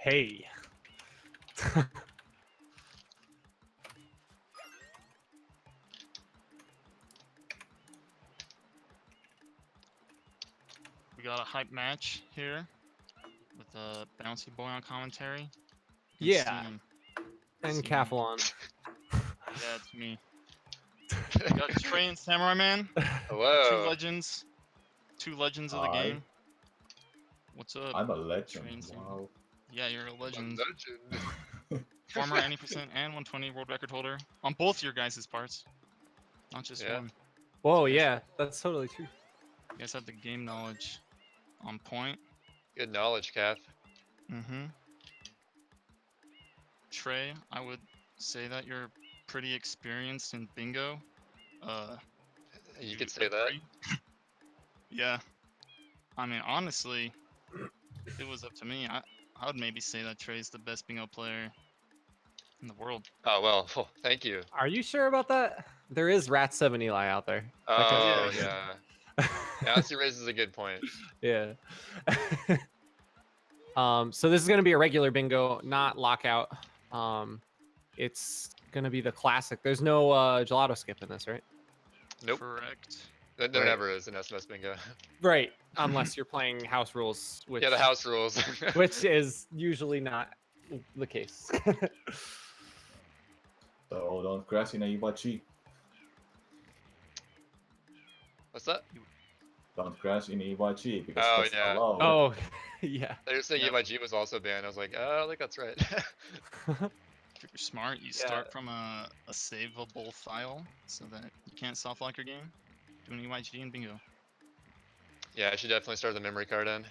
Hey. We got a hype match here with a bouncy boy on commentary. You can see Yeah. him. And See him. Cathlon. Yeah, it's me. We got Trey and Samura1man, Hello. two legends of the Hi. game. What's up? I'm a Trey legend. and Samura? Wow. Yeah, you're a legend. Legend. Former 90% and 120 world record holder on both your guys' parts, not just Yeah. one. Whoa, Yes. yeah, that's totally true. You guys have the game knowledge on point. Good knowledge, Kath. Mm-hmm. Trey, I would say that you're pretty experienced in bingo. You could say that. Yeah. I mean, honestly, if it was up to me, I would maybe say that Trey's the best bingo player in the world. Oh, well, oh, thank you. Are you sure about that? There is Rat7 Eli out there. That guy's Oh, pretty good. yeah. Yeah, honestly raises a good point. Yeah. So this is gonna be a regular bingo, not lockout. It's gonna be the classic. There's no gelato skip in this, right? Nope. Correct. There Right. never is an SMS bingo. Right, unless you're playing house rules, which Yeah, the house rules. which is usually not the case. So don't crash in a EYG. What's that? Don't crash in EYG because Oh, that's yeah. allowed. Oh, yeah. They were saying Yep. EYG was also banned. I was like, oh, I think that's right. If you're smart, you Yeah. start from a savable file so that you can't soft-lock your game. Do an EYG and bingo. Yeah, I should definitely start the memory card in.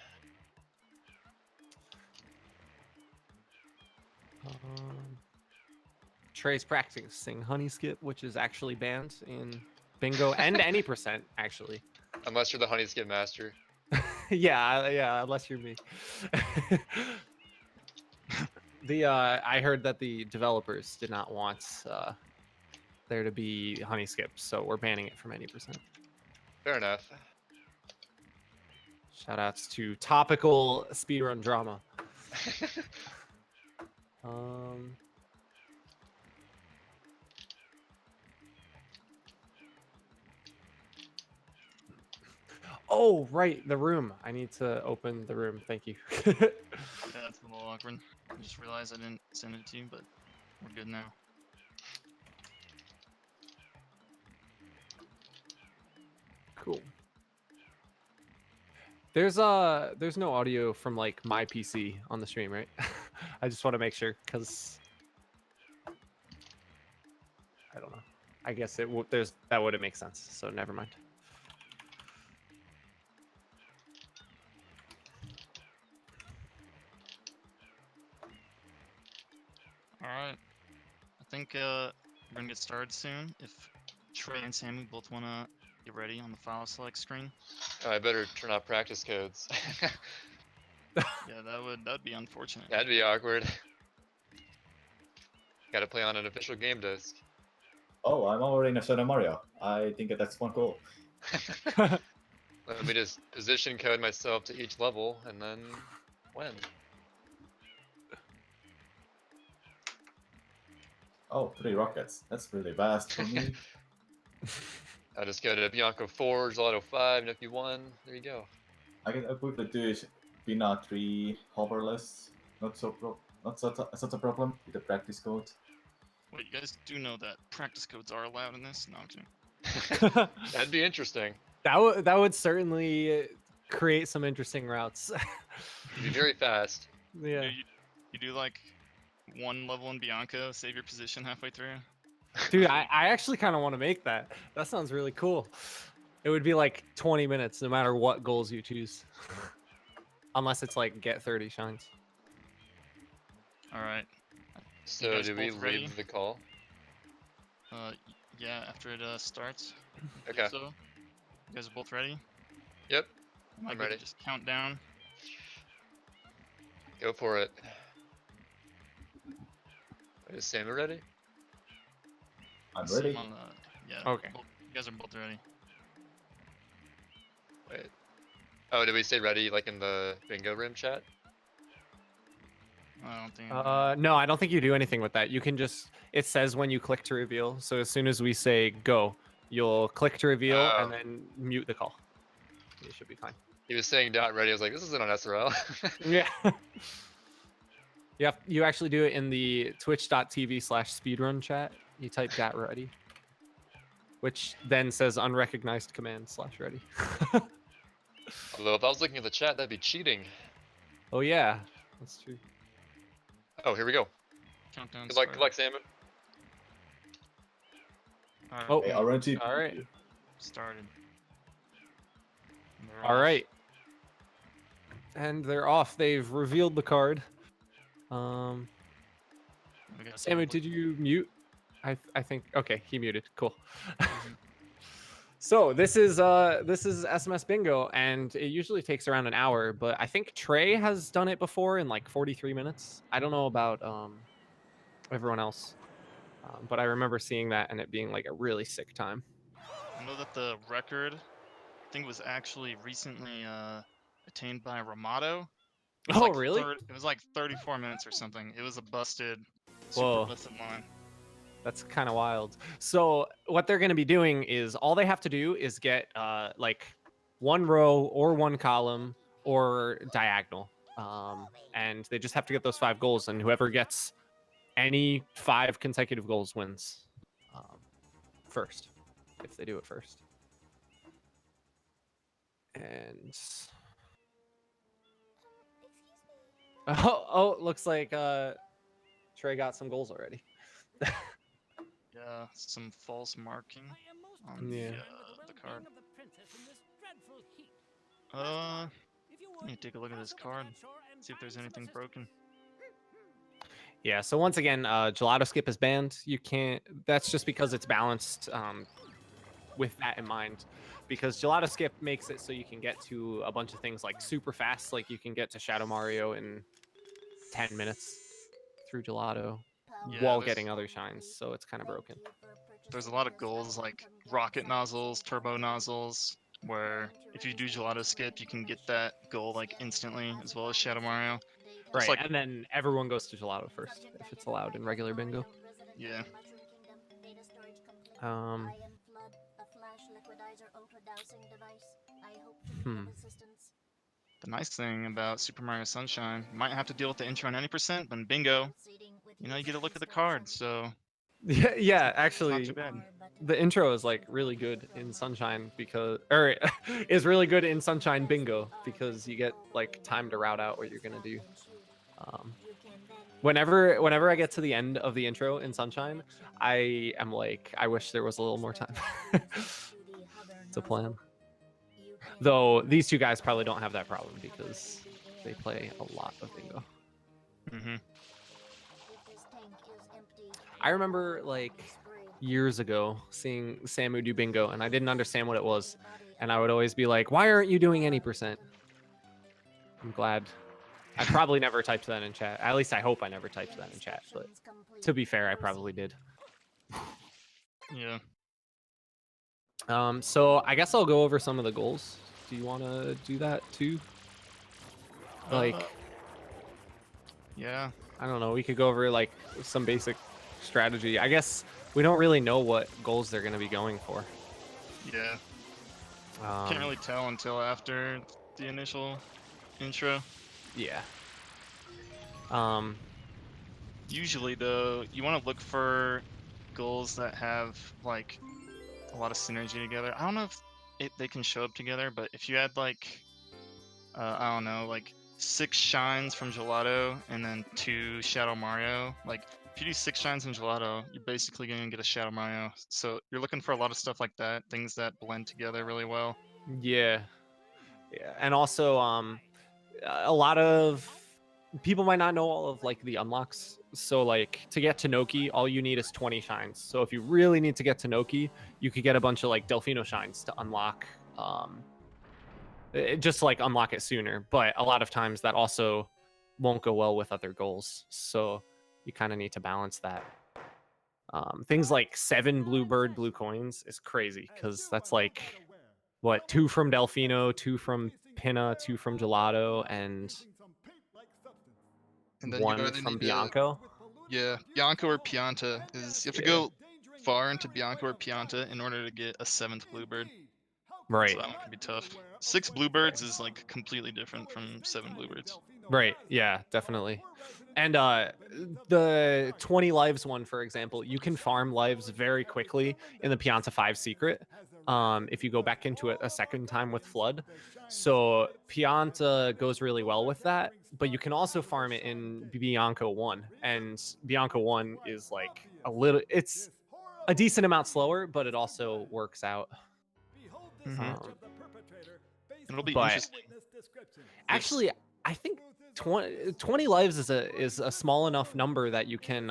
Trey's practicing honey skip, which is actually banned in bingo and any percent, actually. Unless you're the honey skip master. Yeah, unless you're me. I heard that the developers did not want there to be honey skips, so we're banning it from any percent. Fair enough. Shout outs to topical speedrun drama. Oh, right, the room. I need to open the room. Thank you. Yeah, that's a little awkward. I just realized I didn't send it to you, but we're good now. Cool. There's no audio from like my PC on the stream, right? I just want to make sure because I don't know. I guess it that wouldn't make sense. So never mind. All right. I think we're gonna get started soon. If Trey and Sammy both wanna get ready on the file select screen. Oh, I better turn off practice codes. Yeah, that'd be unfortunate. That'd be awkward. Gotta play on an official game disc. Oh, I'm already in a Super Mario. I think that's one goal. Let me just position code myself to each level and then win. Oh, 3 rockets. That's really fast for me. I'll just go to Bianco 4, Gelato 5, and if you won, there you go. I can quickly do is Pina 3 hoverless. Not such a problem with the practice code. Wait, you guys do know that practice codes are allowed in this? No, I'm kidding. That'd be interesting. That would certainly create some interesting routes. It'd be very fast. Yeah. You do like one level in Bianco, save your position halfway through. Dude, I actually kind of want to make that. That sounds really cool. It would be like 20 minutes no matter what goals you choose. Unless it's like get 30 shines. All right. So guys do we both ready? lead the call? Yeah, after it starts. Okay. So, you guys are both ready? Yep. Am I I'm good to ready. Just count down. Go for it. Is Sammy ready? I'm See ready. him on the- yeah. Okay. You guys are both ready. Wait. Oh, did we say ready like in the bingo room chat? I don't think. I No, I don't think you do anything with that. You can just, it says when you click to reveal. So as soon as we say go, you'll click to reveal Oh. and then mute the call. You should be fine. He was saying dot ready. I was like, this isn't on SRL. Yeah. You actually do it in the twitch.tv/speedrun chat. You type dot ready, which then says unrecognized command /ready. Although if I was looking at the chat, that'd be cheating. Oh yeah, that's true. Oh, here we go. countdown. Good luck, Salmon. Alright, Oh, Hey, already. all right. started. They're All off. right. And they're off. They've revealed the card. We got Samu, some- did you mute? I think okay, he muted. Cool. So this is SMS Bingo, and it usually takes around an hour, but I think Trey has done it before in like 43 minutes. I don't know about everyone else, but I remember seeing that and it being like a really sick time. I know that the record, I think, was actually recently attained by Ramato. It was Oh, like really? It was like 34 minutes or something. It was a busted Whoa. super list of mine. That's kind of wild. So what they're going to be doing is all they have to do is get like one row or one column or diagonal, and they just have to get those 5 goals. And whoever gets any 5 consecutive goals wins first, if they do it first. And oh, looks like Trey got some goals already. Yeah, some false marking on Yeah. the card. Let me take a look at this card, see if there's anything broken. Yeah, so once again, gelato skip is banned. You can't, that's just because it's balanced with that in mind. Because gelato skip makes it so you can get to a bunch of things like super fast, like you can get to Shadow Mario in 10 minutes through gelato Yeah, while there's- getting other shines, so it's kind of broken. There's a lot of goals like rocket nozzles, turbo nozzles, where if you do gelato skip, you can get that goal like instantly, as well as Shadow Mario. Right, like- and then everyone goes to gelato first if it's allowed in regular bingo. Yeah. The nice thing about Super Mario Sunshine, you might have to deal with the intro on any percent, but in bingo, you know, you get a look at the card, so Yeah, it's not actually, too bad. the intro is like really good in Sunshine because, or is really good in Sunshine Bingo because you get like time to route out what you're gonna do. Whenever I get to the end of the intro in Sunshine, I am like, I wish there was a little more time to plan. Though these two guys probably don't have that problem because they play a lot of bingo. Mm-hmm. I remember like years ago seeing Samu do bingo and I didn't understand what it was. And I would always be like, why aren't you doing any percent? I'm glad. I probably never typed that in chat. At least I hope I never typed that in chat. But to be fair, I probably did. Yeah. So I guess I'll go over some of the goals. Do you want to do that too? Like, Yeah. I don't know. We could go over like some basic strategy. I guess we don't really know what goals they're going to be going for. Yeah. Can't really tell until after the initial intro. Yeah. Usually, though, you want to look for goals that have like a lot of synergy together. I don't know if they can show up together, but if you add like, I don't know, like 6 shines from Gelato and then 2 Shadow Mario, like if you do 6 shines in Gelato, you're basically going to get a Shadow Mario. So you're looking for a lot of stuff like that, things that blend together really well. Yeah. Yeah. And also, a lot of people might not know all of like the unlocks. So like to get to Noki, all you need is 20 shines. So if you really need to get to Noki, you could get a bunch of like Delfino shines to unlock, just to, like unlock it sooner. But a lot of times that also won't go well with other goals. So you kind of need to balance that. Things like 7 Bluebird blue coins is crazy because that's like what, 2 from Delfino, 2 from Pinna, 2 from Gelato, and and then you one either from need to, Bianco. yeah, Bianco or Pianta is you have to Yeah. go far into Bianco or Pianta in order to get a 7th bluebird. Right. So that one can be tough. 6 bluebirds is like completely different from 7 bluebirds. Right. Yeah, definitely. And the 20 lives one, for example, you can farm lives very quickly in the Pianta 5 secret if you go back into it a second time with Flood. So Pianta goes really well with that, but you can also farm it in Bianco 1. And Bianco 1 is like it's a decent amount slower, but it also works out. Mhm. It'll be But interesting. actually, I think 20 lives is a small enough number that you can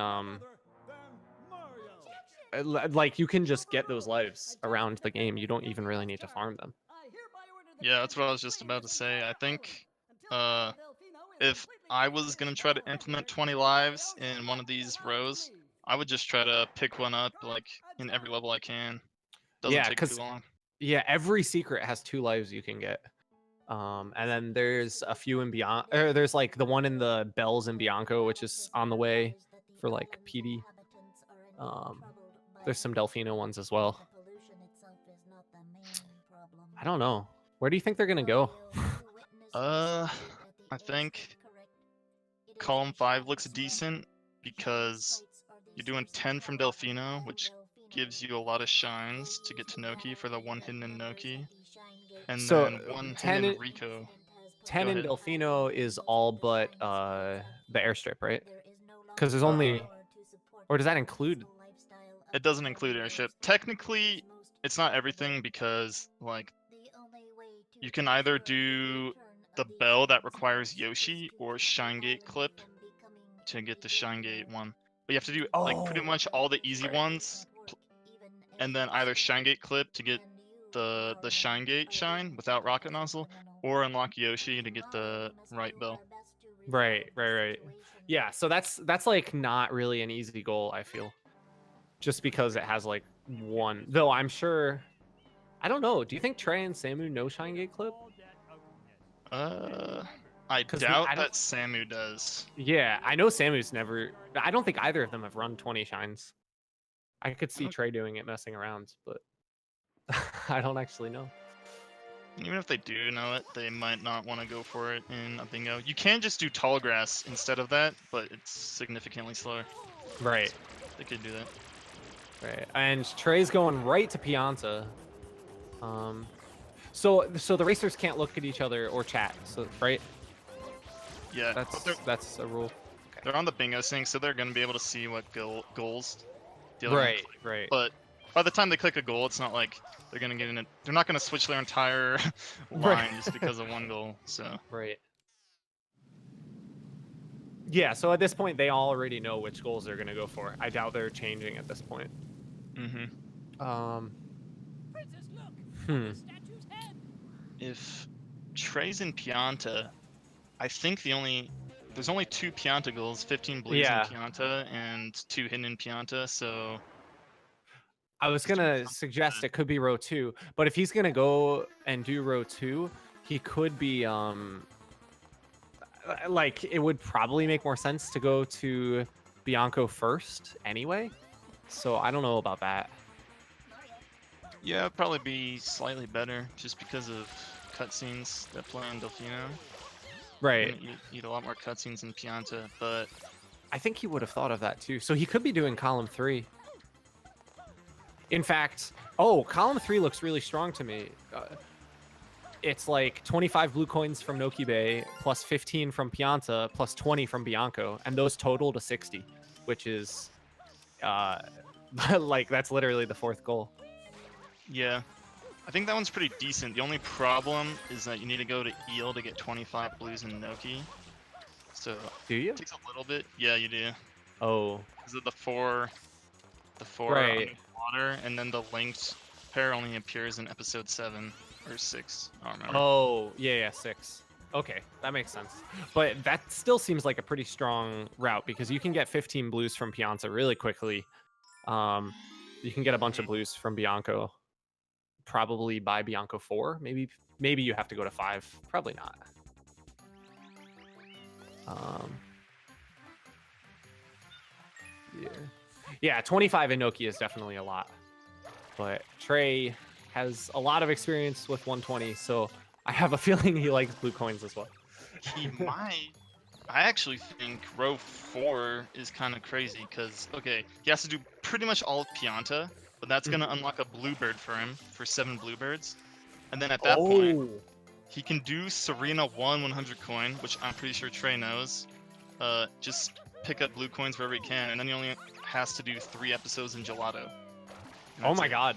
like you can just get those lives around the game. You don't even really need to farm them. Yeah, that's what I was just about to say. I think if I was gonna try to implement 20 lives in one of these rows, I would just try to pick one up like in every level I can. Doesn't Yeah, take too because long. every secret has 2 lives you can get. And then there's a few in Bianco. There's like the one in the Bells in Bianco, which is on the way for like PD. There's some Delfino ones as well. I don't know. Where do you think they're gonna go? I think column 5 looks decent because you're doing 10 from Delfino, which gives you a lot of shines to get to Noki for the 1 hidden in Noki, and So then 1 10 hidden in in, Rico. 10 Go in ahead. Delfino is all but the airstrip, right? Because there's only, or does that include? It doesn't include airship. Technically, it's not everything because like you can either do the bell that requires Yoshi or Shine Gate clip to get the Shine Gate one. But you have to do like pretty Oh, much all the easy ones, and then either Shine Gate clip to get the Shine Gate shine without rocket nozzle, or unlock Yoshi to get the right bell. right. Yeah, so that's like not really an easy goal, I feel. Just because it has like one, though I'm sure. I don't know. Do you think Trey and Samu know Shine Gate clip? I Because doubt I don't. that Samu does. Yeah, I know Samu's never. I don't think either of them have run 20 shines. I could see don't- Trey doing it, messing around, but I don't actually know. Even if they do know it, they might not want to go for it in a bingo. You can just do tall grass instead of that, but it's significantly slower. Right, They could do that. right. And Trey's going right to Pianta. So the racers can't look at each other or chat. So right, Yeah, but that's a rule. they're on the bingo sync, so they're going to be able to see what goals the other one Right, clicked. right. But by the time they click a goal, it's not like they're going to get in it. They're not going to switch their entire line just because of one goal. So Right. Yeah, so at this point, they already know which goals they're going to go for. I doubt they're changing at this point. If Trey's in Pianta, I think there's only 2 Pianta goals, 15 blues in Yeah. Pianta and 2 hidden in Pianta, so I was going to suggest it could be row 2, but if he's going to go and do row 2, he could be like it would probably make more sense to go to Bianco first anyway. So I don't know about that. yeah, it'd probably be slightly better just because of cutscenes that play on Delfino. Right. You eat a lot more cutscenes in Pianta, but I think he would have thought of that too. So he could be doing column 3. In fact, column 3 looks really strong to me. It's like 25 blue coins from Noki Bay, plus 15 from Pianta, plus 20 from Bianco, and those total to 60, which is like that's literally the 4th goal. yeah, I think that one's pretty decent. The only problem is that you need to go to Eel to get 25 blues in Noki. So Do you? it takes a little bit. Yeah, you do. Oh, Because of the four right. underwater, and then the linked pair only appears in episode 7 or 6. I don't remember. Oh, yeah, 6. Okay, that makes sense. But that still seems like a pretty strong route because you can get 15 blues from Pianta really quickly. You can get a bunch of blues from Bianco, probably by Bianco 4. Maybe you have to go to 5. Probably not. Yeah, 25 in Nokia is definitely a lot. But Trey has a lot of experience with 120, so I have a feeling he likes blue coins as well. He might. I actually think row 4 is kind of crazy because, okay, he has to do pretty much all of Pianta, but that's going to unlock a bluebird for him for 7 bluebirds. And then at that point, he can do Serena1 100 coin, which I'm pretty sure Trey knows. Just pick up blue coins wherever he can, and then he only has to do 3 episodes in Gelato. Oh my god.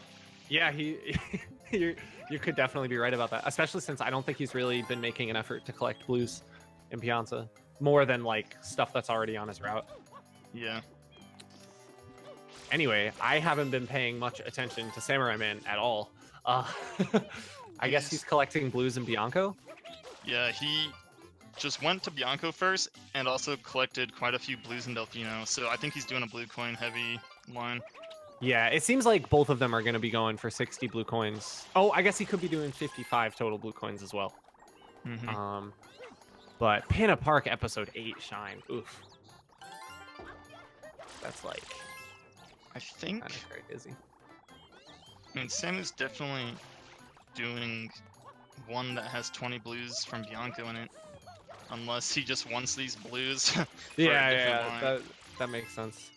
Yeah, you could definitely be right about that, especially since I don't think he's really been making an effort to collect blues in Pianta more than like stuff that's already on his route. Yeah. Anyway, I haven't been paying much attention to Samura1man at all. I guess he's collecting blues in Bianco. Yeah, he just went to Bianco first and also collected quite a few blues in Delfino, so I think he's doing a blue coin heavy line. Yeah, it seems like both of them are going to be going for 60 blue coins. Oh, I guess he could be doing 55 total blue coins as well. But Pinna Park episode 8 shine. Oof. That's like I think kind of crazy. I mean, Sam is definitely doing one that has 20 blues from Bianco in it. Unless he just wants these blues. For yeah, that makes sense.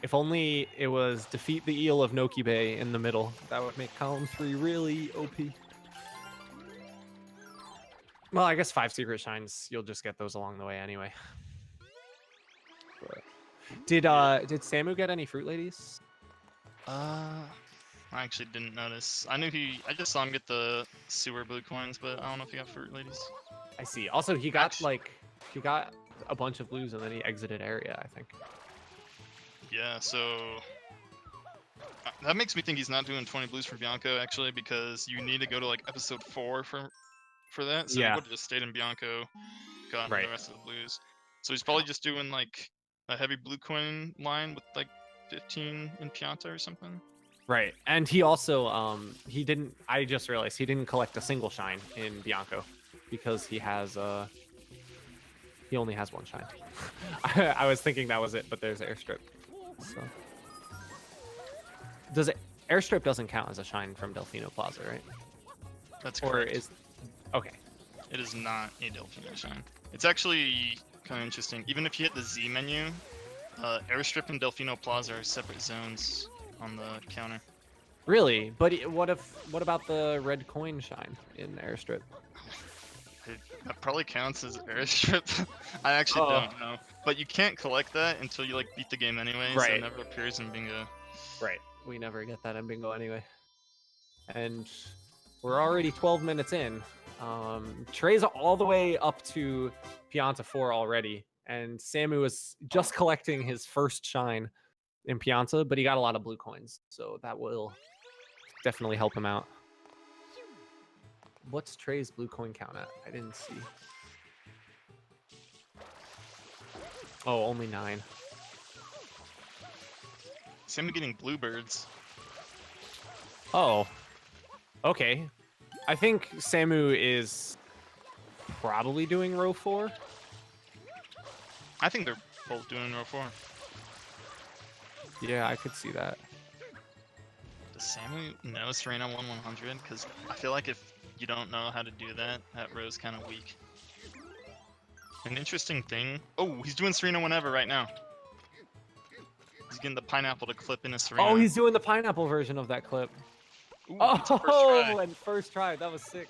If only it was defeat the eel of Noki Bay in the middle. That would make column 3 really OP. Well, I guess 5 secret shines, you'll just get those along the way anyway. But did Samu get any fruit ladies? I actually didn't notice. I just saw him get the sewer blue coins, but I don't know if he got fruit ladies. I see. Also, he got he got a bunch of blues and then he exited area, I think. Yeah, so that makes me think he's not doing 20 blues for Bianco actually, because you need to go to like episode 4 for that. So he would have just stayed in Bianco, gotten the rest of the blues. So he's probably just doing like a heavy blue coin line with like 15 in Pianta or something. Right, and he also I just realized he didn't collect a single shine in Bianco because he only has 1 shine. I was thinking that was it, but there's airstrip. So airstrip doesn't count as a shine from Delfino Plaza, right? That's correct. Or is okay. It is not a Delfino shine. It's actually kind of interesting. Even if you hit the Z menu, airstrip and Delfino Plaza are separate zones on the counter. Really? But what about the red coin shine in airstrip? That probably counts as airstrip. I actually don't know. But you can't collect that until you like beat the game anyway, so it never appears in bingo. Right. We never get that in bingo anyway. And we're already 12 minutes in. Trey's all the way up to Pianta 4 already, and Samu is just collecting his first shine in Pianta, but he got a lot of blue coins, so that will definitely help him out. What's Trey's blue coin count at? I didn't see. Oh, only 9. Samu getting bluebirds. Oh, okay. I think Samu is probably doing row 4. I think they're both doing row 4. Yeah, I could see that. Does Samu know Serena 100? Because I feel like if you don't know how to do that, that row's kind of weak. An interesting thing. Oh, he's doing Serena whenever right now. He's getting the pineapple to clip in a Serena. Oh, he's doing the pineapple version of that clip. Ooh, And first try. That was sick.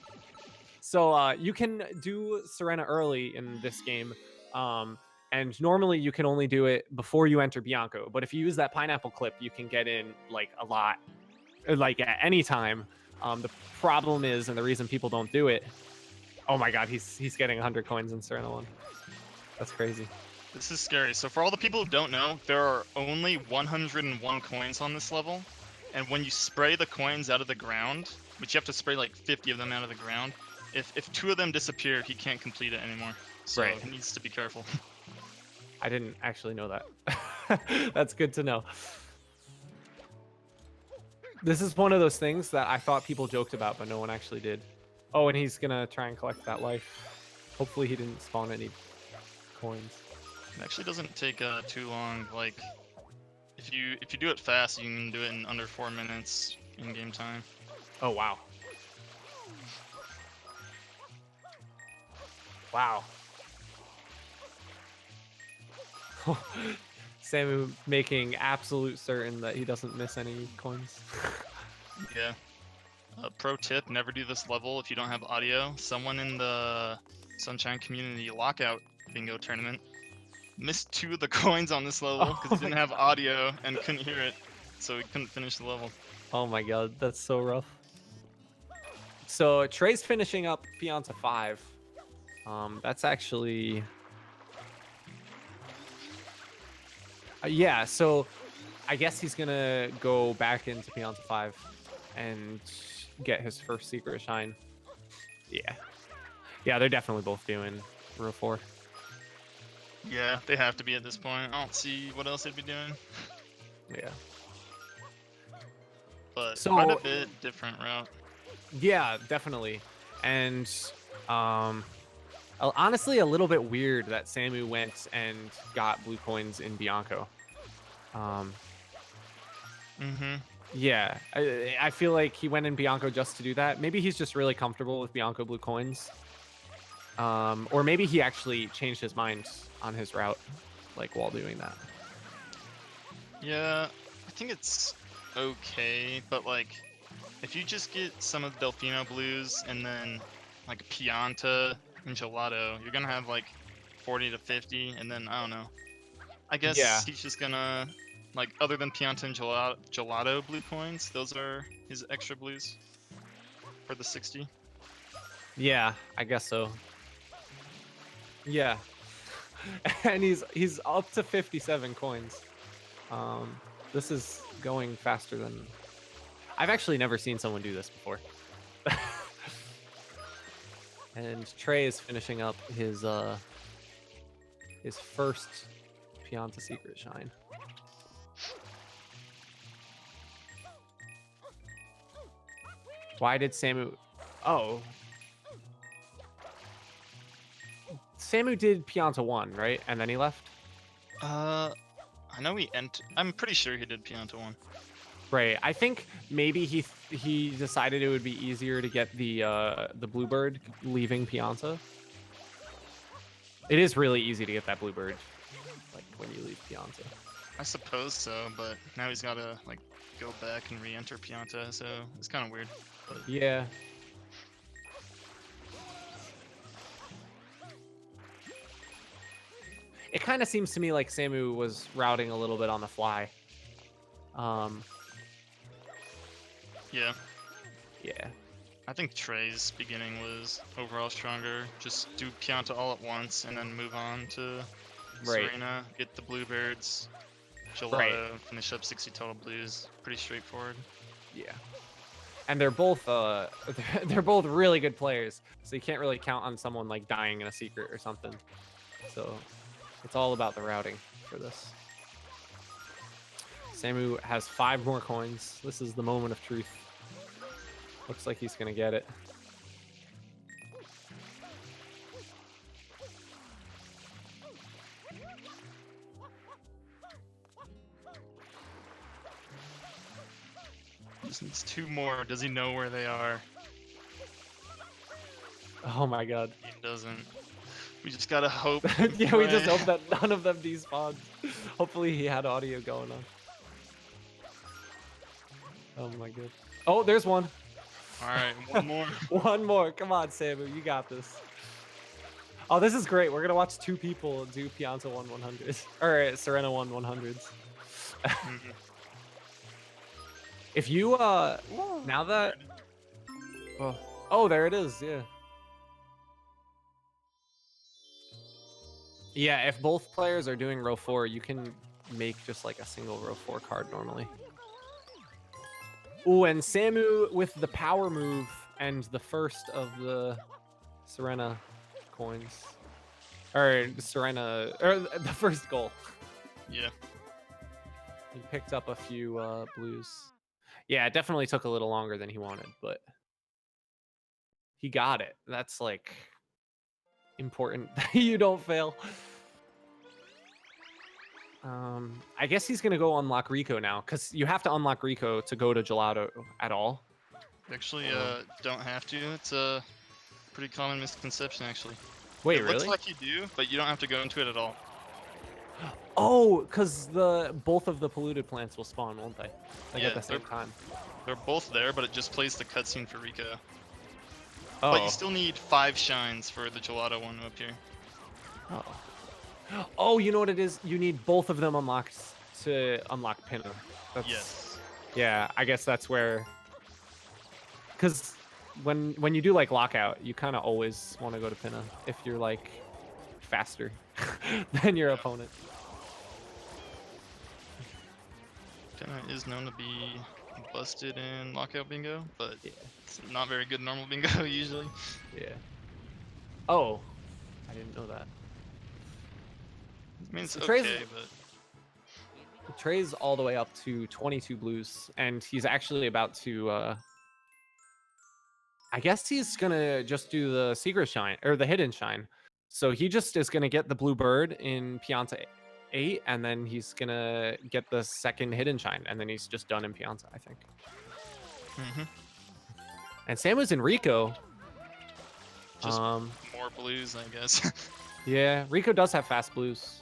So you can do Serena early in this game. And normally you can only do it before you enter Bianco. But if you use that pineapple clip, you can get in like a lot, like at any time. The problem is, and the reason people don't do it. Oh my God, he's getting 100 coins in Serena 1. That's crazy. This is scary. So for all the people who don't know, there are only 101 coins on this level. And when you spray the coins out of the ground, which you have to spray like 50 of them out of the ground, if 2 of them disappear, he can't complete it anymore. So he needs to be careful. I didn't actually know that. That's good to know. This is one of those things that I thought people joked about, but no one actually did. Oh, and he's gonna try and collect that life. Hopefully he didn't spawn any coins. It actually doesn't take too long. Like, if you do it fast, you can do it in under 4 minutes in game time. Oh wow. Wow. Samu making absolute certain that he doesn't miss any coins. Yeah. Pro tip: never do this level if you don't have audio. Someone in the Sunshine Community Lockout Bingo tournament missed 2 of the coins on this level because Oh he didn't my have audio and couldn't hear it, so he couldn't finish the level. Oh my god, that's so rough. So Trey's finishing up Pianta 5. That's actually yeah, so I guess he's gonna go back into Pianta 5 and get his first secret shine. Yeah. Yeah, they're definitely both doing row 4. Yeah, they have to be at this point. I don't see what else they'd be doing, Yeah. but So- quite a bit different route. Yeah, definitely. And honestly, a little bit weird that Samu went and got blue coins in Bianco. Yeah, I feel like he went in Bianco just to do that. Maybe he's just really comfortable with Bianco blue coins. Or maybe he actually changed his mind on his route, like while doing that. Yeah, I think it's okay, but like, if you just get some of the Delfino blues and then like Pianta and Gelato, you're gonna have like 40 to 50, and then I don't know. I guess Yeah. he's just gonna, like, other than Pianta and Gelato blue coins, those are his extra blues for the 60. Yeah, I guess so. Yeah. And he's up to 57 coins. This is going faster than I've actually never seen someone do this before. And Trey is finishing up his first Pianta secret shine. Why did Samu Oh. Samu did Pianta 1, right? And then he left? I know I'm pretty sure he did Pianta 1. Right. I think maybe he decided it would be easier to get the bluebird leaving Pianta. It is really easy to get that bluebird, like when you leave Pianta. I suppose so, but now he's gotta like go back and re-enter Pianta, so it's kind of weird. But Yeah. It kind of seems to me like Samu was routing a little bit on the fly. yeah, Yeah. I think Trey's beginning was overall stronger. Just do Pianta all at once and then move on to Right. Serena, get the bluebirds, Gelato, Right. finish up 60 total blues. Pretty straightforward. Yeah. And they're both they're both really good players, so you can't really count on someone like dying in a secret or something. So it's all about the routing for this. Samu has 5 more coins. This is the moment of truth. Looks like he's gonna get it. Just needs 2 more. Does he know where they are? Oh my god. He doesn't. We just gotta hope. Yeah, we just pray. hope that none of them despawned. Hopefully he had audio going on. Oh my god. Oh, there's one. Alright, one more. One more. Come on, Samu. You got this. Oh, this is great. We're going to watch 2 people do Pianta 1 100s. Or Serena 1 100s. Mhm. If you, now that... Oh, there it is. Yeah. Yeah, if both players are doing row 4, you can make just like a single row 4 card normally. Ooh, and Samu with the power move and the first of the Serena coins. Or Serena, or the first goal. Yeah. He picked up a few blues. Yeah, it definitely took a little longer than he wanted, but he got it. That's like important that you don't fail. I guess he's gonna go unlock Rico now, because you have to unlock Rico to go to Gelato at all. Actually, don't have to. It's a pretty common misconception, actually. Wait, It really? looks like you do, but you don't have to go into it at all. Oh, because both of the polluted plants will spawn, won't they? Like at Yeah, the same time. They're both there, but it just plays the cutscene for Rico. Oh. But you still need 5 shines for the gelato one to appear. Oh. Oh, you know what it is? You need both of them unlocked to unlock Pinna. That's, Yes. Yeah, I guess that's where. Because when you do like lockout, you kind of always want to go to Pinna if you're like faster than your opponent. Pinna is known to be busted in lockout bingo, but Yeah. it's not very good normal bingo usually. Yeah. Oh, I didn't know that. I mean, it's So Trey's- okay, but Trey's all the way up to 22 blues, and he's actually about to. I guess he's gonna just do the secret shine or the hidden shine. So he just is gonna get the blue bird in Pianta 8, and then he's gonna get the second hidden shine, and then he's just done in Pianta, I think. And Samu's in Rico. just more blues, I guess. Yeah, Rico does have fast blues.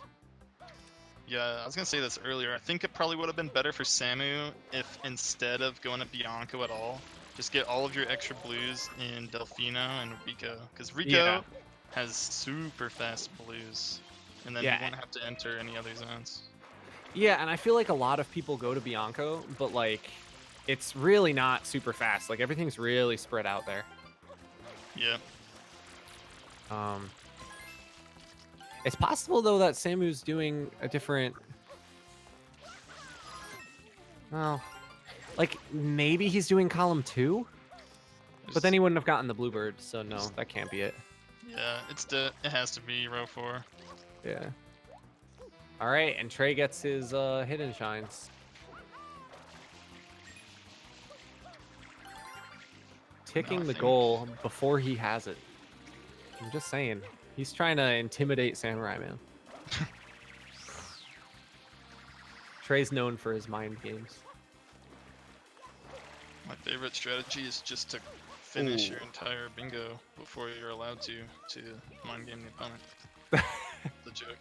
Yeah, I was gonna say this earlier. I think it probably would have been better for Samu if instead of going to Bianco at all, just get all of your extra blues in Delfino and Rico. Because Rico Yeah. has super fast blues. And then Yeah. you won't have to enter any other zones. Yeah, and I feel like a lot of people go to Bianco, but like it's really not super fast. Like everything's really spread out there. Yeah. It's possible though that Samu's doing a different. Well, like maybe he's doing column 2, but then he wouldn't have gotten the bluebird. So no, that can't be it. Yeah, it has to be row 4. Yeah. All right, and Trey gets his hidden shines. Ticking the Nothing. goal before he has it. I'm just saying. He's trying to intimidate Samura1man. Trey's known for his mind games. My favorite strategy is just to finish Ooh. your entire bingo before you're allowed to mind game the opponent. The joke.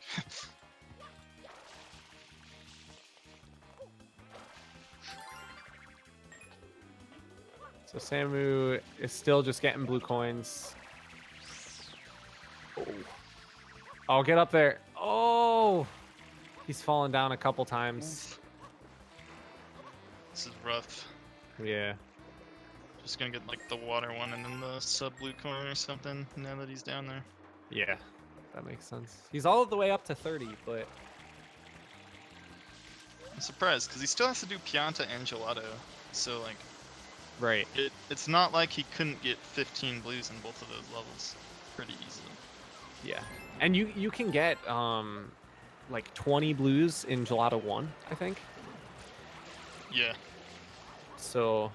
So Samu is still just getting blue coins. Oh. Oh, get up there. Oh! He's fallen down a couple times. This is rough. Yeah. Just gonna get like the water one and then the sub blue coin or something now that he's down there. Yeah. That makes sense. He's all the way up to 30, but I'm surprised because he still has to do Pianta and Gelato. So like right. it's not like he couldn't get 15 blues in both of those levels pretty easily. Yeah. And you can get like 20 blues in Gelato 1, I think. Yeah. So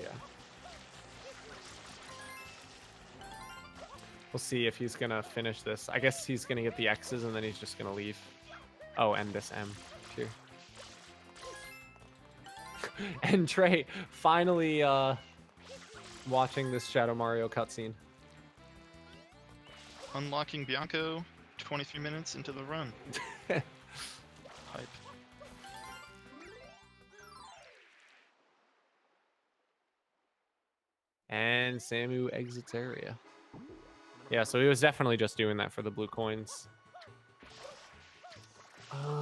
yeah. We'll see if he's gonna finish this. I guess he's gonna get the X's and then he's just gonna leave. Oh, and this M too. And Trey finally watching this Shadow Mario cutscene. Unlocking Bianco 23 minutes into the run. Hype. And Samu exits area. Yeah, so he was definitely just doing that for the blue coins.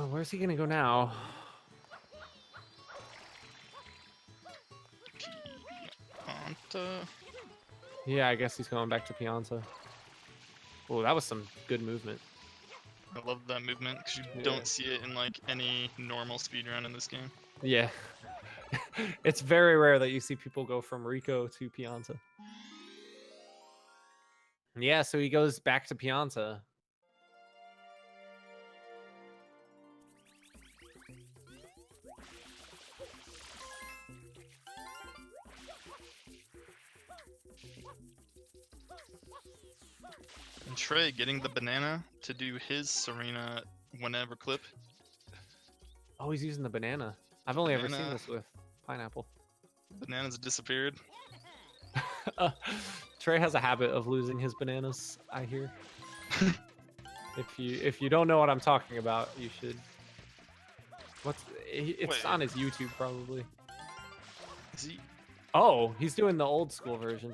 Where's he gonna go now? Pianta. Yeah, I guess he's going back to Pianta. Oh, that was some good movement. I love that movement because you Yeah. don't see it in like any normal speedrun in this game. Yeah. It's very rare that you see people go from Rico to Pianta. Yeah, so he goes back to Pianta. And Trey getting the banana to do his Serena whenever clip. Oh, he's using the banana. I've only ever seen Banana. this with pineapple. Bananas disappeared. Trey has a habit of losing his bananas, I hear. If you don't know what I'm talking about, you should. It's Wait. on his YouTube probably. Is he? Oh, he's doing the old school version.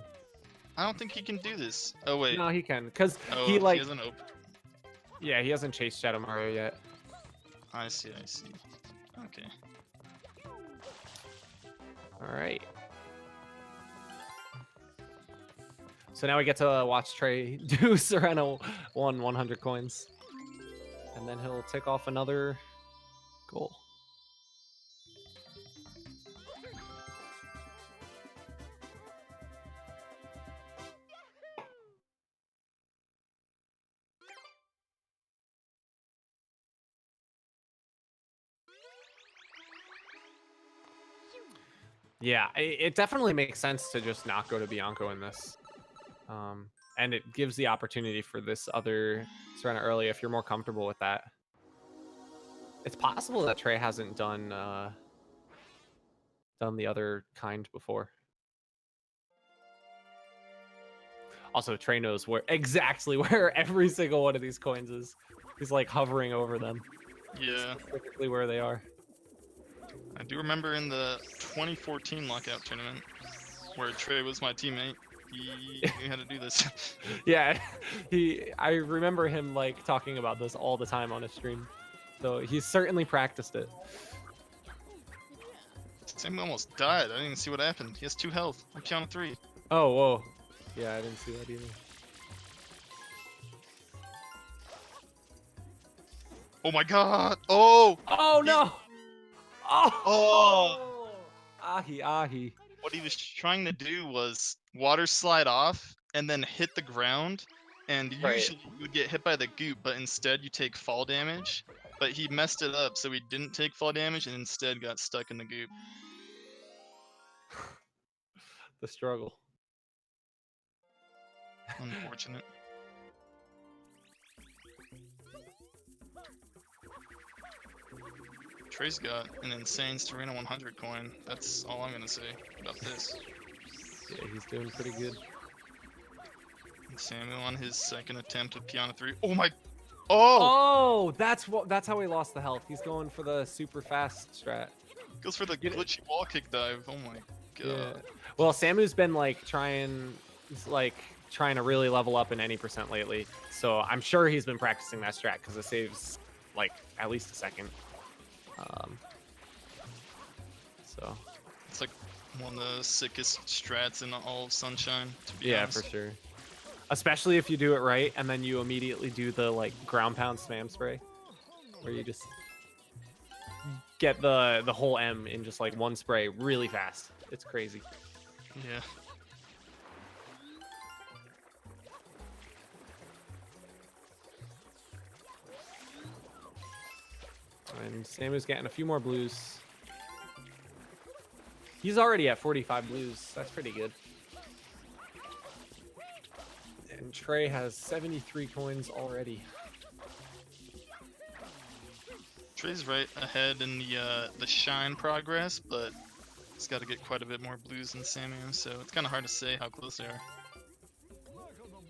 I don't think he can do this. Oh wait. No, he can, cause Oh, he like hasn't opened. yeah, he hasn't chased Shadow Mario yet. I see. Okay. All right. So now we get to watch Trey do Serena 100 coins, and then he'll tick off another goal. Yeah, it definitely makes sense to just not go to Bianco in this. And it gives the opportunity for this other Serena early if you're more comfortable with that. It's possible that Trey hasn't done the other kind before. Also, Trey knows exactly where every single one of these coins is. He's like hovering over them. Yeah. Specifically where they are. I do remember in the 2014 lockout tournament where Trey was my teammate. He knew how to do this. Yeah, I remember him like talking about this all the time on his stream. So he's certainly practiced it. Sam almost died. I didn't even see what happened. He has 2 health. I'm piano 3. Oh, whoa. Yeah, I didn't see that either. Oh my god! Oh! Oh no! Oh! Oh! Ahi. What he was trying to do was water slide off and then hit the ground, and Right. usually you would get hit by the goop, but instead you take fall damage. But he messed it up, so he didn't take fall damage and instead got stuck in the goop. The struggle. Unfortunate. Trey's got an insane Serena 100 coin. That's all I'm gonna say about this. Yeah, he's doing pretty good. And Samuel on his second attempt with piano 3. Oh my! Oh! Oh, that's how he lost the health. He's going for the super fast strat. Goes for the Get it. glitchy wall kick dive. Oh my Yeah. god. Well, Samu's been like trying to really level up in any percent lately. So I'm sure he's been practicing that strat because it saves like at least a second. So It's like one of the sickest strats in all of Sunshine, to be yeah, honest. for sure. Especially if you do it right and then you immediately do the like ground pound spam spray, where you just get the whole M in just like one spray really fast. It's crazy. Yeah. And Samu's getting a few more blues. He's already at 45 blues. That's pretty good. And Trey has 73 coins already. Trey's right ahead in the shine progress, but he's got to get quite a bit more blues than Samu, so it's kind of hard to say how close they are.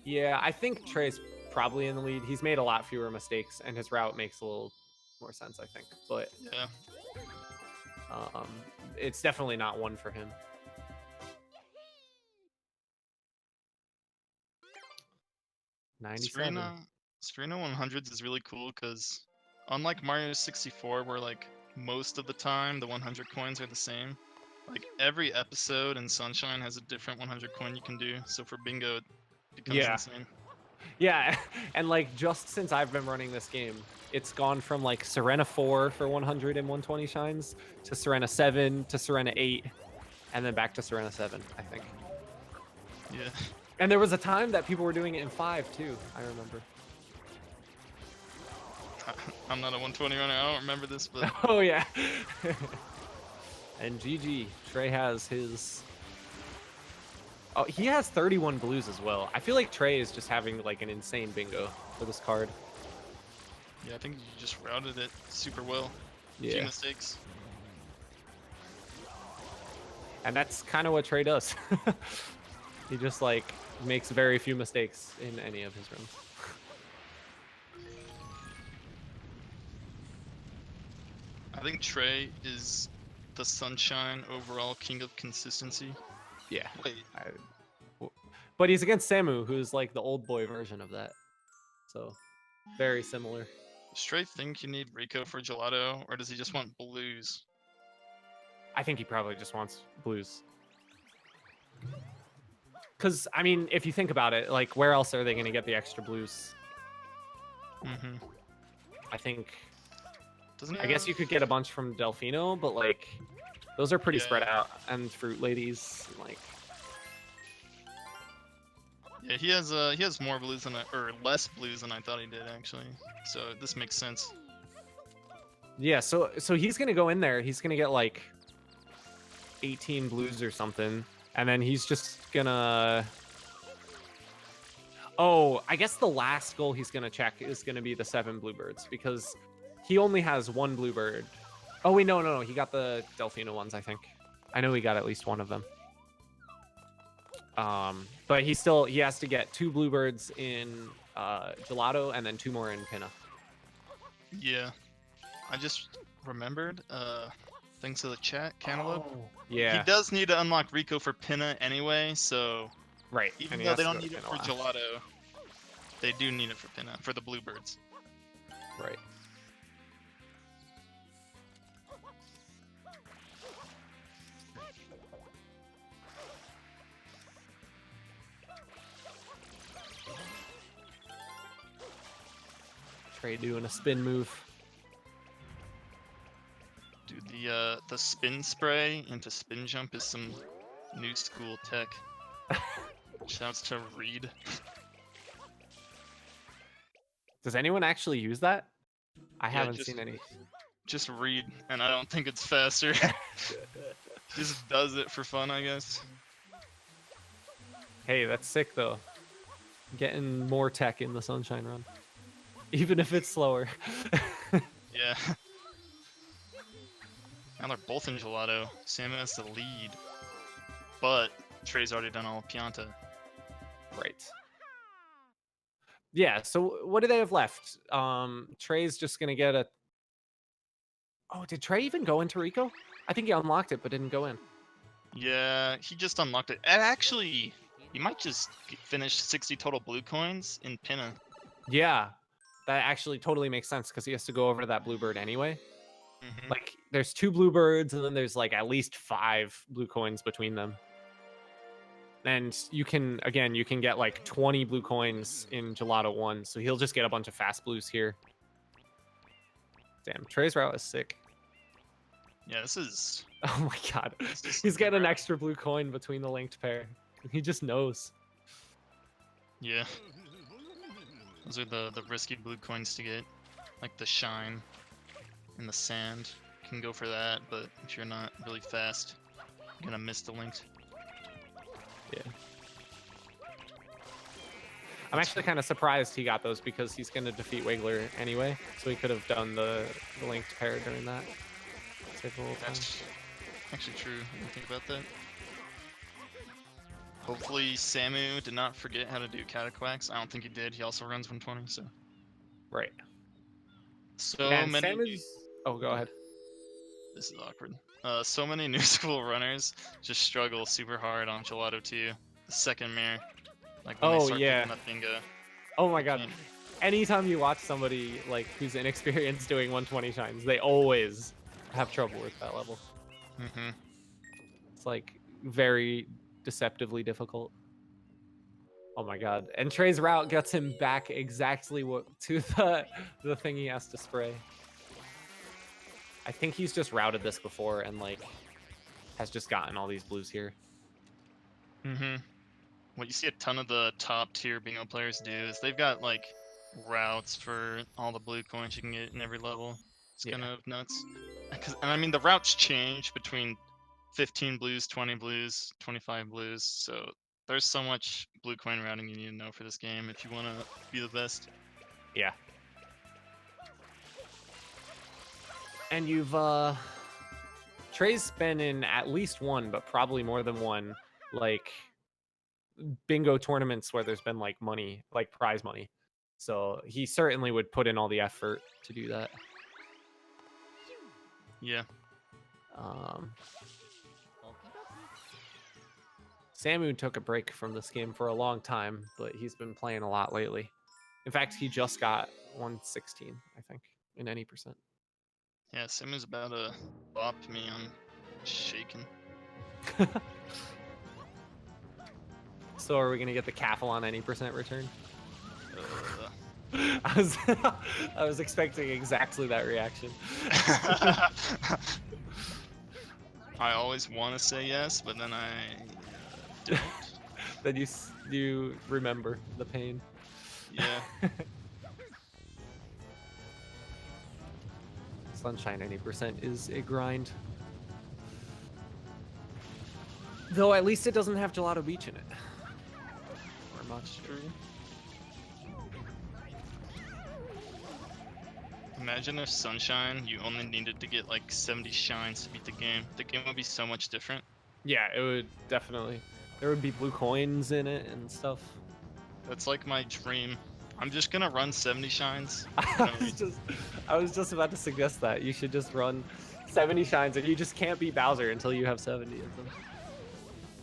Yeah, I think Trey's probably in the lead. He's made a lot fewer mistakes, and his route makes a little more sense, I think. But Yeah. it's definitely not one for him. Serena 100s is really cool because unlike Mario 64, where like most of the time the 100 coins are the same, like every episode in Sunshine has a different 100 coin you can do. So for bingo, it becomes Yeah. insane. Yeah, and like just since I've been running this game, it's gone from like Serena 4 for 100 and 120 shines to Serena 7 to Serena 8, and then back to Serena 7, I think. Yeah. And there was a time that people were doing it in 5 too, I remember. I'm not a 120 runner. I don't remember this, but Oh yeah. And GG, Trey has his Oh, he has 31 blues as well. I feel like Trey is just having like an insane bingo for this card. Yeah, I think you just routed it super well. Few Yeah, mistakes. and that's kind of what Trey does. He just like makes very few mistakes in any of his runs. I think Trey is the Sunshine overall king of consistency. Yeah, Wait, but he's against Samu, who's like the old boy version of that. So very similar. does Trey think you need Rico for Gelato, or does he just want blues? I think he probably just wants blues. Because, I mean, if you think about it, like, where else are they going to get the extra blues? Mm-hmm. I think, Doesn't he I guess have- you could get a bunch from Delfino, but, like, those are pretty Yeah. spread out. And Fruit Ladies, like, Yeah, he has more blues than or less blues than I thought he did actually. So this makes sense. yeah, so he's going to go in there. He's going to get, like, 18 blues or something. And then he's just going to... Oh, I guess the last goal he's going to check is going to be the 7 bluebirds, because he only has 1 bluebird. Oh, wait, no. He got the Delfino ones, I think. I know he got at least one of them. But he has to get 2 bluebirds in Gelato and then 2 more in Pinna. Yeah, I just remembered. Thanks to the chat, Cantaloupe. Yeah, He does need to unlock Rico for Pinna anyway, so right. even and he though has they to don't go to need it Pinna for last. Gelato, they do need it for Pinna for the bluebirds. Right. Trey doing a spin move. Dude, the spin spray into spin jump is some new school tech. Shouts to Reed. Does anyone actually use that? I Yeah, haven't just- seen any. Just Reed, and I don't think it's faster. Just does it for fun, I guess. Hey, that's sick though. Getting more tech in the Sunshine Run, even if it's slower. Yeah. Now they're both in Gelato. Sam has the lead, but Trey's already done all of Pianta. Right. Yeah, so what do they have left? Trey's just gonna get a... Oh, did Trey even go into Rico? I think he unlocked it, but didn't go in. Yeah, he just unlocked it. And actually, you might just finish 60 total blue coins in Pinna. Yeah, that actually totally makes sense, because he has to go over to that bluebird anyway. Mm-hmm. Like, there's 2 bluebirds, and then there's like at least 5 blue coins between them. And you can get like 20 blue coins in Gelato 1, so he'll just get a bunch of fast blues here. Damn, Trey's route is sick. Yeah, this is... Oh my god. This is He's getting an route. extra blue coin between the linked pair. He just knows. Yeah. Those are the risky blue coins to get. Like the shine and the sand. You can go for that, but if you're not really fast, you're gonna miss the linked. Yeah. I'm actually kind of surprised he got those, because he's going to defeat Wiggler anyway, so he could have done the linked pair during that. Save a little time. That's actually true. I didn't think about that. Hopefully Samu did not forget how to do Cataquax. I don't think he did. He also runs 120, so... Right. So Yeah, and many... Sam is... Oh, go ahead. This is awkward. So many new school runners just struggle super hard on Gelato 2. The second mirror. Like when Oh, they start yeah. picking that bingo. Oh my god. can't- Anytime you watch somebody like who's inexperienced doing 120 shines, they always have trouble with that level. Mm-hmm. It's like very deceptively difficult. Oh my god. And Trey's route gets him back exactly to the thing he has to spray. I think he's just routed this before and like has just gotten all these blues here. Mm-hmm. What you see a ton of the top tier bingo players do is they've got like routes for all the blue coins you can get in every level. It's Yeah. kind of nuts. And I mean the routes change between 15 blues, 20 blues, 25 blues, so There's so much blue coin routing you need to know for this game if you want to be the best. Yeah. And you've Trey's been in at least one, but probably more than one, like bingo tournaments where there's been like money, like prize money. So he certainly would put in all the effort to do that. Yeah. Samu took a break from this game for a long time, but he's been playing a lot lately. In fact, he just got 116, I think, in any percent. Yeah, Samu's about to bop me. I'm shaking. So are we gonna get the Caffle on any percent return? Uh, I was expecting exactly that reaction. I always want to say yes, but then I don't. Then you remember the pain. Yeah. Sunshine 80% is a grind. Though at least it doesn't have Gelato Beach in it. Or much. True. Imagine if Sunshine, you only needed to get like 70 shines to beat the game. The game would be so much different. Yeah, it would definitely. There would be blue coins in it and stuff. That's like my dream. I'm just gonna run 70 shines. I was just about to suggest that. You should just run 70 shines and you just can't beat Bowser until you have 70 of them.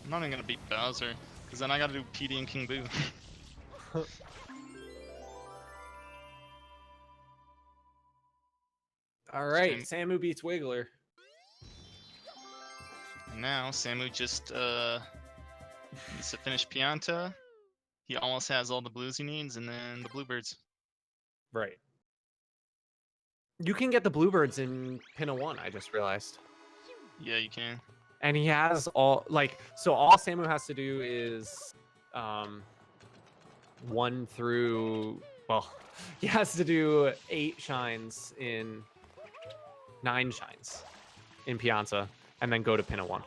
I'm not even gonna beat Bowser, because then I gotta do PD and King Boo. Alright, Samu beats Wiggler. And now Samu just needs to finish Pianta. He almost has all the blues he needs, and then the bluebirds. Right. You can get the bluebirds in Pinna 1, I just realized. Yeah, you can. And he has all, like, so all Samu has to do is 1 through, well, he has to do 8 shines in 9 shines in Pianta, and then go to Pinna 1.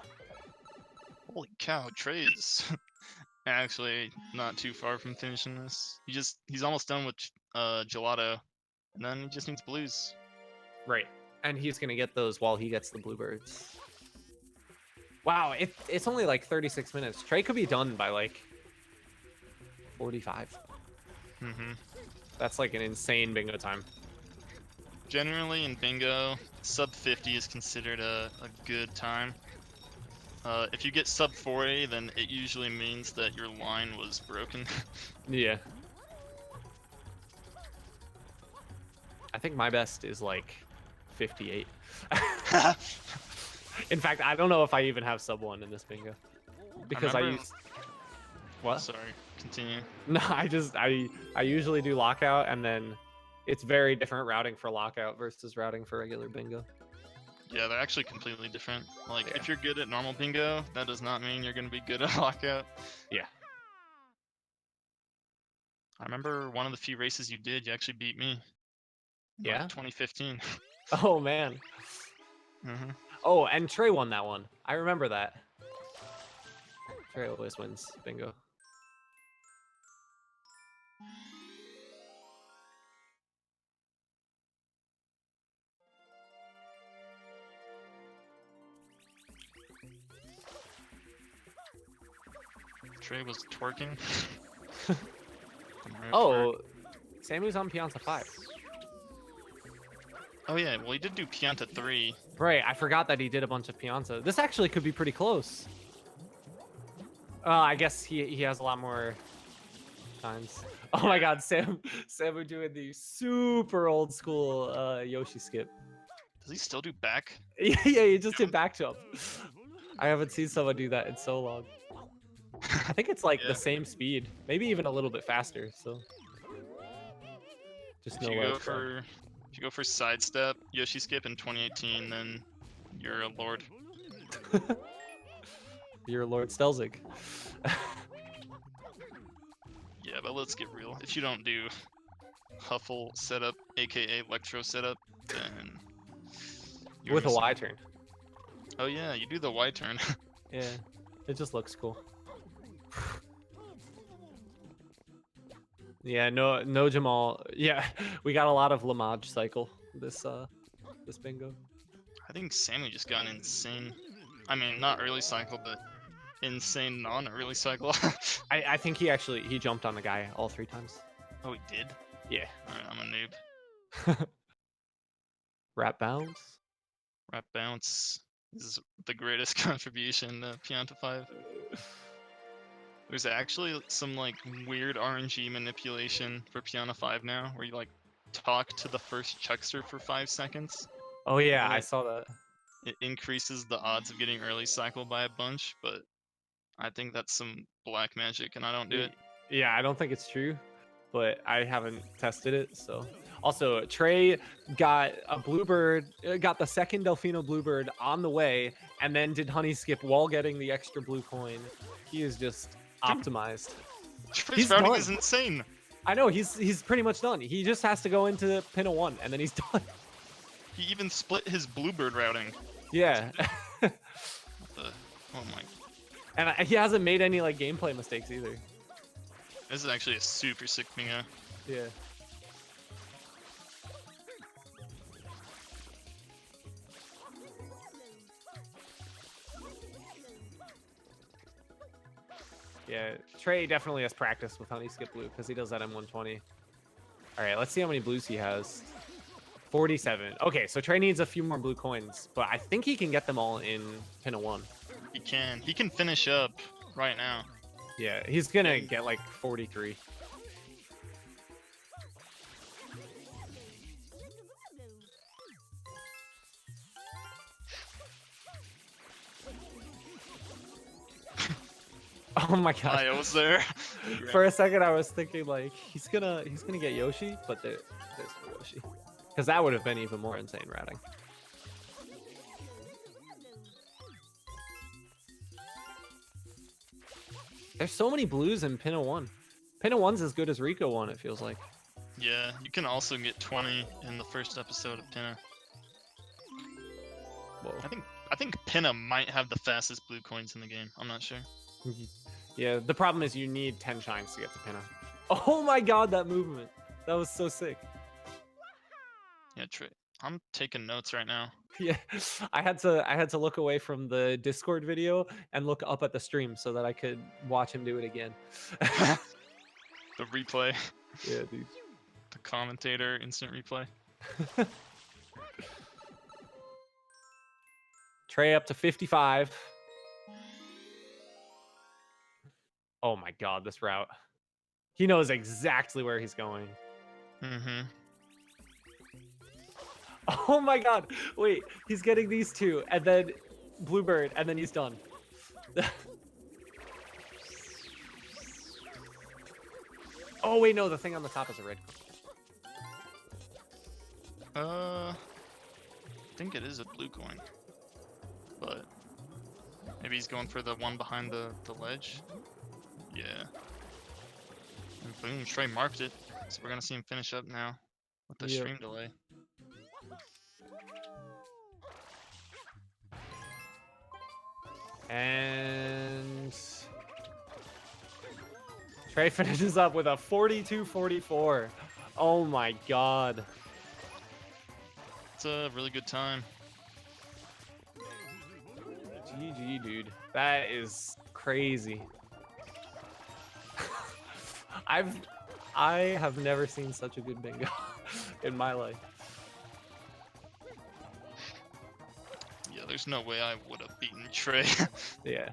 Holy cow, Trey is actually not too far from finishing this. He's almost done with Gelato, and then he just needs blues. Right. And he's going to get those while he gets the bluebirds. Wow, it's only like 36 minutes. Trey could be done by like 45. Mm-hmm. That's like an insane bingo time. Generally in bingo, sub 50 is considered a good time. If you get sub 40, then it usually means that your line was broken. Yeah. I think my best is like 58. In fact, I don't know if I even have sub 1 in this bingo. Because I use... What? Sorry, continue. No, I usually do lockout, and then it's very different routing for lockout versus routing for regular bingo. Yeah, they're actually completely different. Like, Yeah. if you're good at normal bingo, that does not mean you're going to be good at lockout. Yeah. I remember one of the few races you did, you actually beat me. Yeah? Like 2015. Oh, man. Mm-hmm. Oh, and Trey won that one. I remember that. Trey always wins bingo. Trey was twerking. Oh, Samu's on Pianta 5. Oh yeah, well he did do Pianta 3. Right, I forgot that he did a bunch of Pianta. This actually could be pretty close. I guess he has a lot more times. Oh my god, Samu doing the super old school Yoshi skip. Does he still do back? Yeah, he just did back jump. I haven't seen someone do that in so long. I think it's like Yeah. the same speed, maybe even a little bit faster. So just If no you way. if you go for sidestep Yoshi skip in 2018, then you're a lord. You're Lord Stelzig. Yeah, but let's get real. If you don't do Huffle setup, aka Electro setup, then you're With a missing- Y turn. Oh yeah, you do the Y turn. Yeah, it just looks cool. Yeah, no Jamal. Yeah, we got a lot of Lamage cycle this bingo. I think Sammy just got an insane. I mean, not early cycle, but insane non-early cycle. I think he jumped on the guy all 3 times. Oh, he did? Yeah. Alright, I'm a noob. Rat bounce. Rap bounce is the greatest contribution to Pianta 5. There's actually some like weird RNG manipulation for Pianta 5 now, where you like talk to the first chuckster for 5 seconds. Oh yeah, And I it, saw that. it increases the odds of getting early cycle by a bunch, but I think that's some black magic, and I don't do it. Yeah, I don't think it's true, but I haven't tested it. So also Trey got a bluebird, got the second Delfino bluebird on the way, and then did honey skip while getting the extra blue coin. He is just optimized. Trey's routing done. is insane. I know he's pretty much done. He just has to go into pin a 1 and then he's done. He even split his bluebird routing. Yeah. What the? Oh my. And he hasn't made any like gameplay mistakes either. This is actually a super sick bingo. Yeah. Yeah, Trey definitely has practice with honey skip blue because he does that in 120. All right, let's see how many blues he has. 47. Okay, so Trey needs a few more blue coins, but I think he can get them all in pin a 1. He can. He can finish up right now. Yeah, he's gonna get like 43. Oh my god. I was there. For a second I was thinking like he's gonna get Yoshi, but there's no Yoshi. Because that would have been even more insane routing. There's so many blues in Pinna 1. Pinna 1's as good as Rico 1, it feels like. Yeah, you can also get 20 in the first episode of Pinna. Whoa. I think Pinna might have the fastest blue coins in the game. I'm not sure. Yeah, the problem is you need 10 shines to get to Pinna. Oh my god, that movement. That was so sick. Yeah, Trey. I'm taking notes right now. Yeah, I had to look away from the Discord video and look up at the stream so that I could watch him do it again. The replay, Yeah, dude. the commentator, instant replay. Trey up to 55. Oh my god, this route. He knows exactly where he's going. Mm-hmm. Oh my god. Wait, he's getting these two and then Bluebird and then he's done. Oh wait, no, the thing on the top is a red. I think it is a blue coin. But maybe he's going for the one behind the ledge. Yeah. And boom, Trey marked it. So we're gonna see him finish up now with the Yep. stream delay. And Trey finishes up with a 42-44. Oh my god. It's a really good time. GG, dude. That is crazy. I have never seen such a good bingo in my life. Yeah, there's no way I would have beaten Trey. Yeah.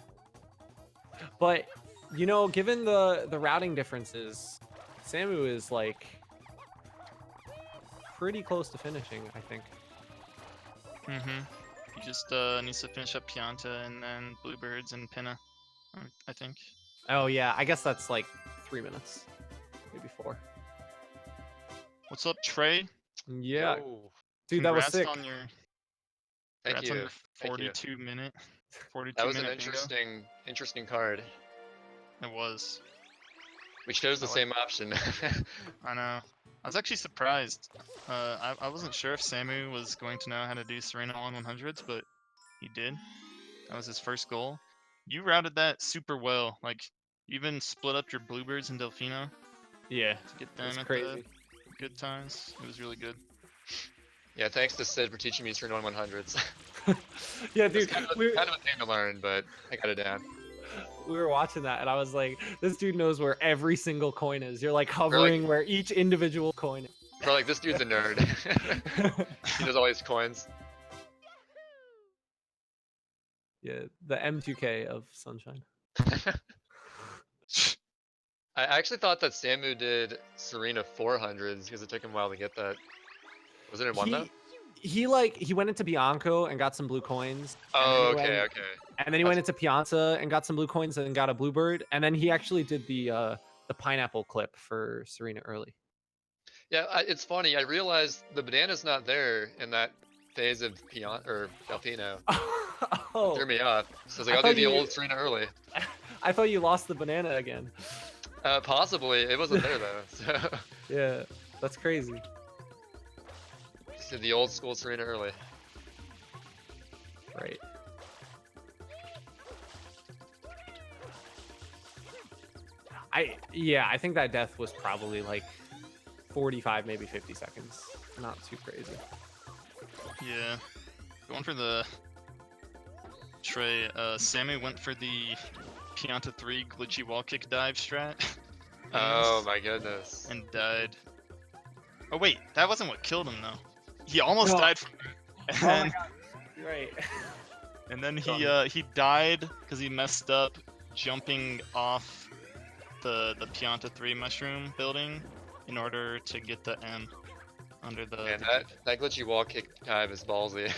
But, you know, given the routing differences, Samu is like pretty close to finishing, I think. Mm-hmm. He just needs to finish up Pianta and then Bluebirds and Pinna, I think. Oh yeah, I guess that's like 3 minutes, maybe 4. What's up, Trey? Yeah, Yo, dude, that was Congrats sick. on your thank congrats on you. your Thank you. 42 minute. 42 That was an minute bingo. interesting card. It was. We chose the I like- same option. I know. I was actually surprised. I wasn't sure if Samu was going to know how to do Serena on 100s, but he did. That was his first goal. You routed that super well. Like, you even split up your Bluebirds and Delfino. Yeah, to get them it's at crazy. the good times. It was really good. Yeah, thanks to Sid for teaching me turn on 100s. Yeah, It's dude, kind of, we kind of a thing to learn, but I got it down. were watching that, and I was like, this dude knows where every single coin is. You're like hovering where each individual coin is. We're like, this dude's a nerd. He knows all these coins. Yeah, the M2K of Sunshine. I actually thought that Samu did Serena 400s because it took him a while to get that. Was it in one though? He went into Bianco and got some blue coins. Oh, okay, okay. And then he went into Piazza and got some blue coins and got a bluebird. And then he actually did the pineapple clip for Serena early. Yeah, it's funny. I realized the banana's not there in that phase of Delfino. Oh, Threw me off. So I was like, I I'll do thought the you- old Serena early. I thought you lost the banana again. Possibly. It wasn't there though. So Yeah, that's crazy. just did the old school Serena early. Right. I think that death was probably like 45, maybe 50 seconds. Not too crazy. Yeah. Going for the Trey, Sammy went for the Pianta 3 glitchy wall kick dive strat. Oh my goodness. And died. Oh wait, that wasn't what killed him though. He almost No. died from Oh my god. Right. and then he died because he messed up jumping off the Pianta 3 mushroom building in order to get the M under the. Man, that glitchy wall kick dive is ballsy.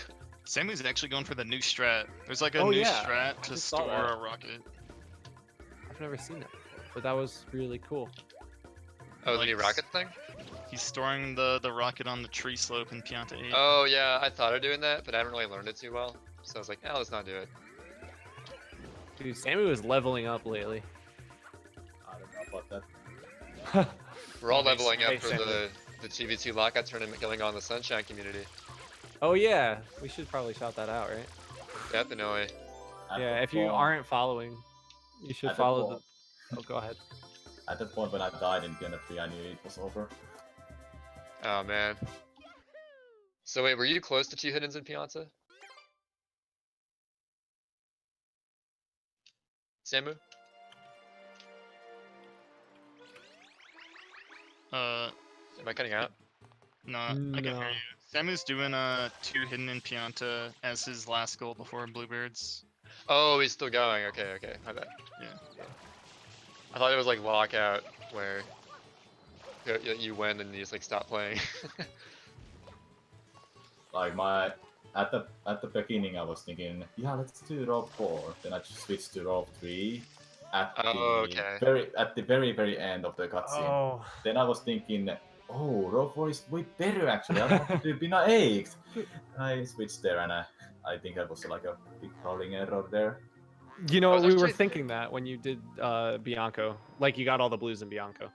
Sammy's actually going for the new strat. There's like a Oh, new yeah, strat I to just saw store that. a rocket. I've never seen that before, but that was really cool. Oh, the Like, new rocket thing? He's storing the rocket on the tree slope in Pianta 8. Oh yeah, I thought of doing that, but I haven't really learned it too well. So I was like, oh, let's not do it. Dude, Sammy was leveling up lately. I don't know about that. We're all Nice. leveling up Hey, for Sammy. the TV2 lockout tournament going on in the Sunshine community. Oh yeah, we should probably shout that out, right? Definitely. At Yeah, the if you point- aren't following, you should at the follow point- the. Oh, go ahead. At the point when I died in Piano 3, I knew it was over. Oh man. So wait, were you close to 2 hiddens in Piazza? Samu? Am I cutting out? No, I can hear No. you. Samu's doing 2 hidden in Pianta as his last goal before Bluebirds. Oh, he's still going. Okay, okay. My bad. Yeah. I thought it was like lockout where you win and you just like stop playing. Like at the beginning, I was thinking, yeah, let's do row 4. Then I just switched to row 3 at Oh, okay. the very end of the cutscene. Oh. Then I was thinking, oh, row 4 is way better actually. I want to do Bina 8. I switched there, and I think that was like a big crawling error there. You know, I was we were actually- thinking that when you did Bianco. Like, you got all the blues in Bianco.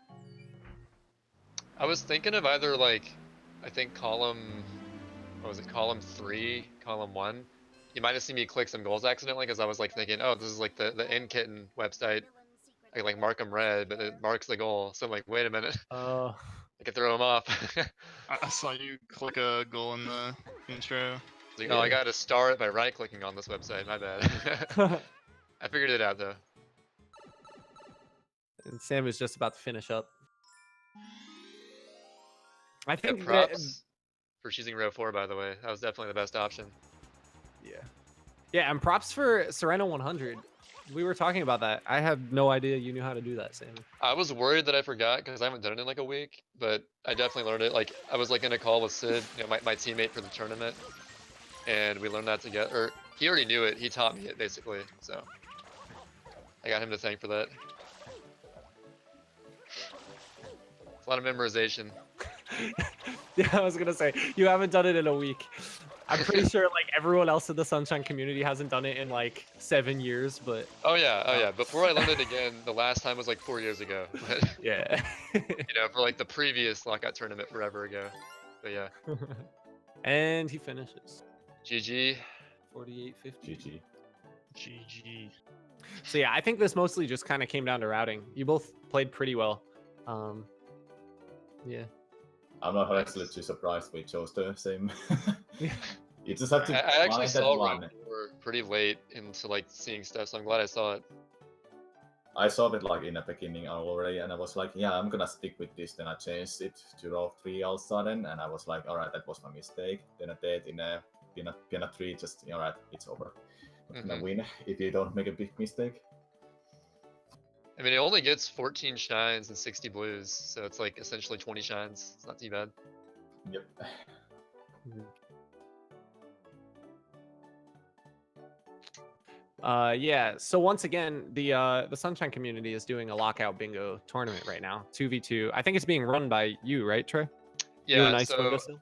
I was thinking of either like, I think column 3, column 1. You might have seen me click some goals accidentally because I was like thinking, oh, this is like the N-Kitten website. I can like mark them red, but it marks the goal. So I'm like, wait a minute, I can throw them off. I saw you click a goal in the intro. Like, oh, I got to star it by right-clicking on this website. My bad. I figured it out though. And Sam is just about to finish up. I Yeah, think that, props for choosing row 4, by the way. That was definitely the best option. yeah, and props for Serena 100. We were talking about that. I had no idea you knew how to do that, Sam. I was worried that I forgot because I haven't done it in like a week, but I definitely learned it. Like I was like in a call with Sid, my teammate for the tournament, and we learned that together. Or he already knew it. He taught me it basically, so I got him to thank for that. It's a lot of memorization. Yeah, I was gonna say you haven't done it in a week. I'm pretty sure like everyone else in the Sunshine community hasn't done it in like 7 years, but Oh yeah. Before I learned it again, the last time was like 4 years ago. But, yeah. for like the previous lockout tournament forever ago. But yeah, And he finishes GG. 48-50. GG. GG. So yeah, I think this mostly just kind of came down to routing. You both played pretty well. Yeah. I'm not Nice. actually too surprised we chose the same. Yeah. You just have to I actually find that saw one. Road 4 pretty late into like seeing stuff, so I'm glad I saw it. I saw it like in the beginning already, and I was like, yeah, I'm gonna stick with this. Then I changed it to row 3 all of a sudden, and I was like, alright, that was my mistake. Then I did in a piano 3, just, alright, it's over. Not gonna win if you don't make a big mistake. I mean, it only gets 14 shines and 60 blues, so it's like essentially 20 shines. It's not too bad. Yep. Yeah. So once again, the Sunshine community is doing a lockout bingo tournament right now, 2v2. I think it's being run by you, right, Trey? You Yeah, and Ice so Windowsill?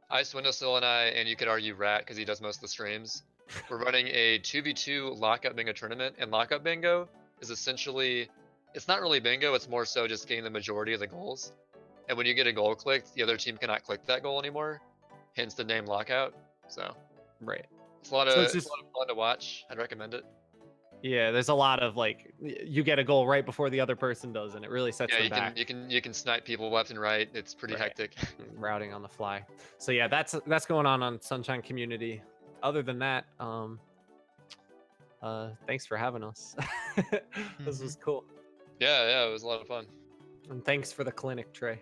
Ice Windowsill and I, and you could argue Rat because he does most of the streams. We're running a 2v2 lockout bingo tournament, and lockout bingo is essentially, it's not really bingo, it's more so just getting the majority of the goals. And when you get a goal clicked, the other team cannot click that goal anymore, hence the name lockout. So Right. it's a lot So of it's just fun to watch. I'd recommend it. yeah. There's a lot of like you get a goal right before the other person does, and it really sets Yeah, them back. you can snipe people left and right. It's pretty Right. hectic. Routing on the fly. So yeah, that's going on Sunshine community. Other than that, thanks for having us. This was cool. Yeah, it was a lot of fun. And thanks for the clinic, Trey.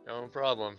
No problem.